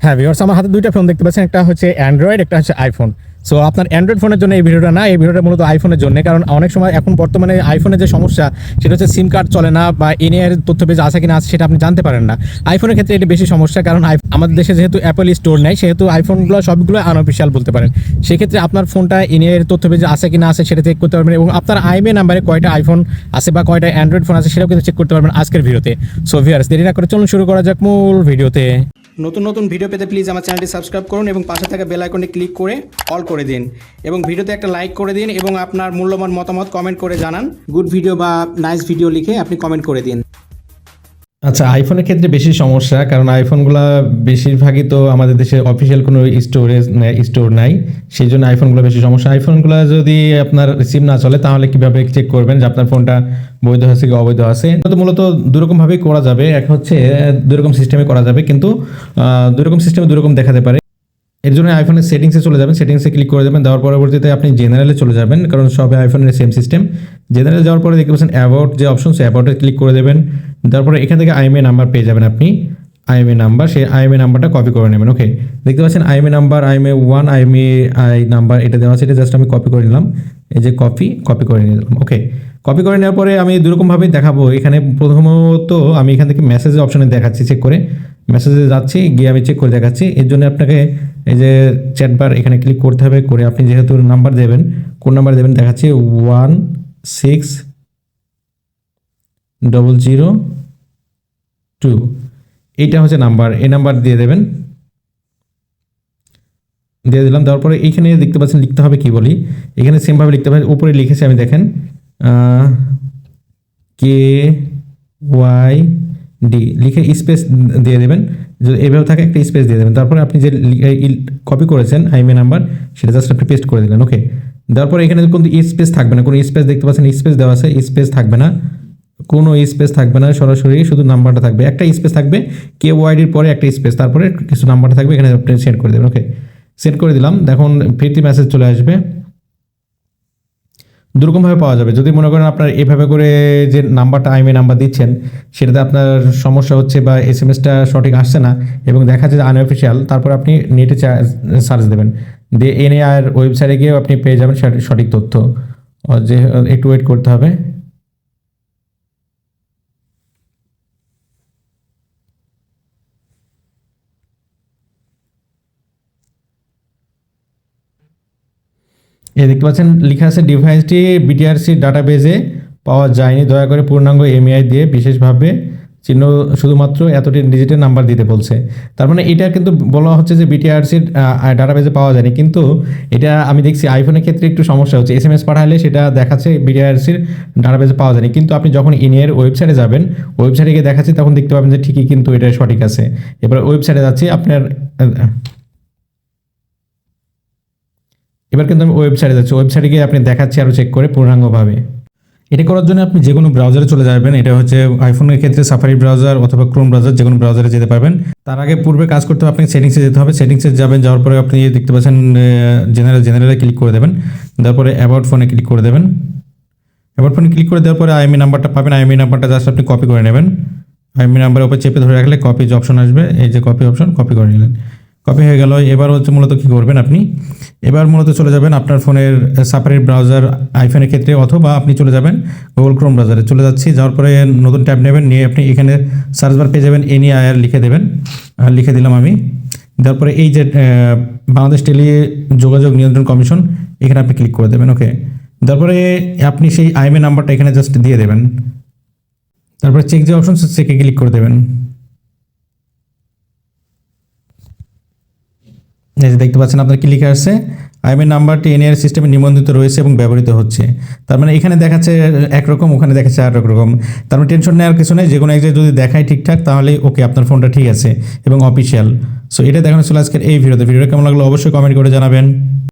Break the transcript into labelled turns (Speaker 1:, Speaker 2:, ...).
Speaker 1: হ্যাঁ ভিউয়ার্স, আমার হাতে দুইটা ফোন দেখতে পাচ্ছেন, একটা হচ্ছে অ্যান্ড্রয়েড, একটা হচ্ছে আইফোন। সো আপনার অ্যান্ড্রয়েড ফোনের জন্য এই ভিডিওটা না, এই ভিডিওটা মূলত আইফোনের জন্য। কারণ অনেক সময় এখন বর্তমানে আইফোনের যে সমস্যা সেটা হচ্ছে সিম কার্ড চলে না বা এনএআর তথ্য পেজ আছে কিনা আছে সেটা আপনি জানতে পারেন না। আইফোনের ক্ষেত্রে এটা বেশি সমস্যা, কারণ আমাদের দেশে যেহেতু অ্যাপল স্টোর নেই সেহেতু আইফোনগুলো সবগুলো আনঅফিসিয়াল বলতে পারেন। সেক্ষেত্রে আপনার ফোনটা এনএআর তথ্য পেজে আছে কিনা আছে সেটা চেক করতে পারবেন এবং আপনার আইএমএ নাম্বারে কয়টা আইফোন আছে বা কয়টা অ্যান্ড্রয়েড ফোন আছে সেটাও কিন্তু চেক করতে পারবেন আজকের ভিডিওতে। সো ভিউয়ার্স, দেরি না করে চলুন শুরু করা যাক মূল ভিডিওতে।
Speaker 2: নতুন নতুন ভিডিও পেতে প্লিজ আমার চ্যানেলটি সাবস্ক্রাইব করুন এবং পাশে থাকা বেল আইকনে ক্লিক করে অল করে দিন এবং ভিডিওতে একটা লাইক করে দিন এবং আপনার মূল্যবান মতামত কমেন্ট করে জানান। গুড ভিডিও বা নাইস ভিডিও লিখে আপনি কমেন্ট করে দিন।
Speaker 3: আচ্ছা, আইফোনের ক্ষেত্রে বেশি সমস্যা, কারণ আইফোনগুলো বেশিরভাগই তো আমাদের দেশে অফিসিয়াল কোনো স্টোর নাই, সেই জন্য আইফোনগুলো বেশি সমস্যা। আইফোনগুলো যদি আপনার সিম না চলে তাহলে কিভাবে চেক করবেন যে আপনার ফোনটা বৈধ আছে কি অবৈধ আছে? তো মূলত দুরকমভাবেই করা যাবে। এক হচ্ছে দুরকম সিস্টেমে করা যাবে, কিন্তু দুরকম সিস্টেমে দুরকম দেখাতে পারে। এর জন্য আইফোনের সেটিংসে চলে যাবেন, সেটিংসে ক্লিক করে দেবেন, দেওয়ার পরবর্তীতে আপনি জেনারেলে চলে যাবেন, কারণ সবে আইফোনের সেম সিস্টেম। জেনারেলে যাওয়ার পরে দেখতে পাচ্ছেন অ্যাবাউট যে অপশন, সে অ্যাবাউটে ক্লিক করে দেবেন। তারপরে এখান থেকে আইএমএই নাম্বার পেয়ে যাবেন আপনি। আইএমএই নাম্বার, সেই আইএমএই নাম্বারটা কপি করে নেবেন। ওকে, দেখতে পাচ্ছেন IMEI number, IMEI 1, I number, এটা দেওয়া আছে, এটা জাস্ট আমি কপি করে নিলাম। এই যে কপি করে নিলাম। ওকে, কপি করে নেওয়ার পরে আমি দুরকমভাবেই দেখাবো। এখানে প্রথমত আমি এখান থেকে মেসেজের অপশনে দেখাচ্ছি, চেক করে মেসেজে যাচ্ছি, গিয়ে আমি চেক করে দেখাচ্ছি। এর জন্য আপনাকে এই যে চ্যাট বার এখানে ক্লিক করতে হবে, করে আপনি যেহেতু নাম্বার দেবেন, কোন নাম্বার দেবেন দেখাচ্ছি 16002, এইটা হচ্ছে নাম্বার, এই নাম্বার দিয়ে দেবেন। দিয়ে দিলাম, দেওয়ার পরে এইখানে দেখতে পাচ্ছেন লিখতে হবে, কি বলি এখানে সেমভাবে লিখতে হবে। উপরে লিখেছি আমি, দেখেন KYD লিখে স্পেস দিয়ে দেবেন। যদি এভাবে থাকে একটা স্পেস দিয়ে দেবেন। তারপরে আপনি যে কপি করেছেন আইএমএই নাম্বার, সেটা জাস্ট আপনি পেস্ট করে দিলেন। ওকে, দেওয়ার পরে এখানে কোনো স্পেস থাকবে না, কোনো স্পেস দেখতে পাচ্ছেন স্পেস দেওয়া আছে, স্পেস থাকবে না, কোনো স্পেস থাকবে না, সরাসরি শুধু নাম্বারটা থাকবে। একটা স্পেস থাকবে KYDর পরে একটা স্পেস, তারপরে কিছু নাম্বারটা থাকবে, এখানে আপনি সেন্ড করে দেবেন। ওকে, সেন্ড করে দিলাম। দেখুন ফিরতি মেসেজ চলে আসবে। দুরকমভাবে পাওয়া যাবে। যদি মনে করেন আপনার এভাবে করে যে নাম্বারটা আইএমএই নাম্বার দিচ্ছেন সেটাতে আপনার সমস্যা হচ্ছে বা এসএমএসটা সঠিক আসছে না এবং দেখা যাচ্ছে যে আনঅফিসিয়াল, তারপর আপনি নেটে সার্চ দেবেন, দিয়ে এনএআর ওয়েবসাইটে গিয়েও আপনি পেয়ে যাবেন সঠিক তথ্য। যে একটু ওয়েট করতে হবে। এই দেখতে পাচ্ছেন লেখা আছে ডিভাইসটি বিটিআরসি ডাটাবেজে পাওয়া যায়নি, দয়া করে পূর্ণাঙ্গ এমইআই দিয়ে বিশেষভাবে চিহ্ন শুধুমাত্র এতটি ডিজিটের নাম্বার দিতে বলছে। তার মানে এটা কিন্তু বলা হচ্ছে যে বিটিআরসির ডাটাবেজে পাওয়া যায়নি, কিন্তু এটা আমি দেখছি আইফোনের ক্ষেত্রে একটু সমস্যা হচ্ছে। এসএমএস পাঠালে সেটা দেখাচ্ছে বিটিআরসির ডাটাবেজে পাওয়া যায়নি, কিন্তু আপনি যখন ইনের ওয়েবসাইটে যাবেন, ওয়েবসাইটে গিয়ে দেখাচ্ছি, তখন দেখতে পাবেন যে ঠিকই কিন্তু এটা সঠিক আছে। এবার ওয়েবসাইটে যাচ্ছি, এবার কিন্তু আমি ওয়েবসাইটে যাচ্ছি, ওয়েবসাইটে গিয়ে আপনি দেখাচ্ছি আরও চেক করে পূর্ণাঙ্গভাবে। এটা করার জন্য আপনি যে কোনো ব্রাউজারে চলে যাবেন। এটা হচ্ছে আইফোনের ক্ষেত্রে সাফারি ব্রাউজার অথবা ক্রোম ব্রাউজার, যে কোনো ব্রাউজারে যেতে পারবেন। তার আগে পূর্বে কাজ করতে হবে, আপনাকে সেটিংসে যেতে হবে। সেটিংসে যাবেন, যাওয়ার পরে আপনি দেখতে পাচ্ছেন জেনারেলে ক্লিক করে দেবেন, তারপরে অ্যাবাউট ফোনে ক্লিক করে দেবেন। অ্যাবাউট ফোনে ক্লিক করে দেওয়ার পরে আইএমএই নাম্বারটা পাবেন, আইএমএই নাম্বারটা জাস্ট আপনি কপি করে নেবেন। আইএমএই নাম্বারের উপর চেপে ধরে রাখলে কপি যে অপশন আসবে, এই যে কপি অপশন, কপি করে নিলেন, কপি হয়ে গেল। এবার হচ্ছে মূলত কী করবেন আপনি, এবার মূলত চলে যাবেন আপনার ফোনের সাফারি ব্রাউজার আইফোনের ক্ষেত্রে, অথবা আপনি চলে যাবেন গুগল ক্রোম ব্রাউজারে। চলে যাচ্ছি, যাওয়ার পরে নতুন ট্যাব নেবেন, নিয়ে আপনি এখানে সার্চ বার পেয়ে যাবেন এনএআর লিখে দেবেন। লিখে দিলাম আমি। তারপরে এই যে বাংলাদেশ টেলি যোগাযোগ নিয়ন্ত্রণ কমিশন, এখানে আপনি ক্লিক করে দেবেন। ওকে, তারপরে আপনি সেই আইএমএই নাম্বারটা এখানে জাস্ট দিয়ে দেবেন। তারপরে চেক যে অপশন, চেকে ক্লিক করে দেবেন। দেখতে পাচ্ছেন আপনার কি লিখে আসছে, আইএমএই নাম্বারটি এনএআর সিস্টেমে নিবন্ধিত রয়েছে এবং ব্যবহৃত হচ্ছে। তার মানে এখানে দেখাচ্ছে একরকম, ওখানে দেখাচ্ছে আর রকম। তার মানে টেনশন নেওয়ার কিছু নেই, যে কোনো এক জায়গায় যদি দেখায় ঠিকঠাক তাহলেই ওকে, আপনার ফোনটা ঠিক আছে এবং অফিসিয়াল। সো এটা দেখানো ছিল আজকের এই ভিডিওটা কেমন লাগলো অবশ্যই কমেন্ট করে জানাবেন।